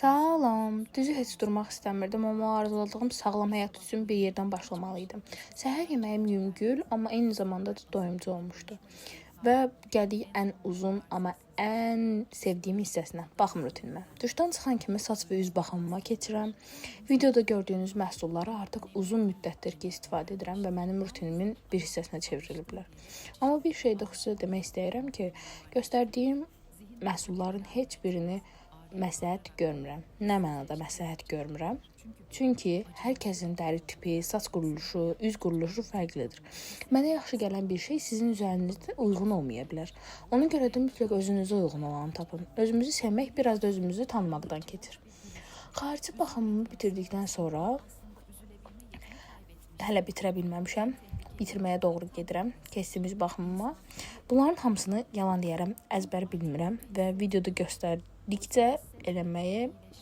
Salam. Düzü heç durmaq istəmirdim, amma arzuladığım sağlam həyat üçün bir yerdən başlamalıydım. Səhər yeməyim yüngül, amma eyni zamanda da doyumcu olmuşdu. Və gəldik ən uzun, amma ən sevdiyim hissəsinə, baxım rutinimə. Duşdan çıxan kimi saç və üz baxımıma keçirəm. Videoda gördüyünüz məhsulları artıq uzun müddətdir ki, istifadə edirəm və mənim rutinimin bir hissəsinə çevriliblər. Amma bir şey də xüsusilə demək istəyirəm ki, göstərdiyim məhsulların heç birini məsləhət görmürəm. Nə mənada məsləhət görmürəm? Çünki hər kəsin dəri tipi, saç quruluşu, üz quruluşu fərqlidir. Mənə yaxşı gələn bir şey sizin üzərinizdə uyğun olmaya bilər. Ona görə də mütləq özünüzə uyğun olanı tapın. Özümüzü sevmək biraz da özümüzü tanımaqdan keçir. Xarici baxımımı bitirdikdən sonra hələ bitirə bilməmişəm. Bitirməyə doğru gedirəm, kəsdiyimiz baxımıma. Bunların hamısını yalan deyərəm, əzbər bilmirəm və videoda göstərdikcə eləməyi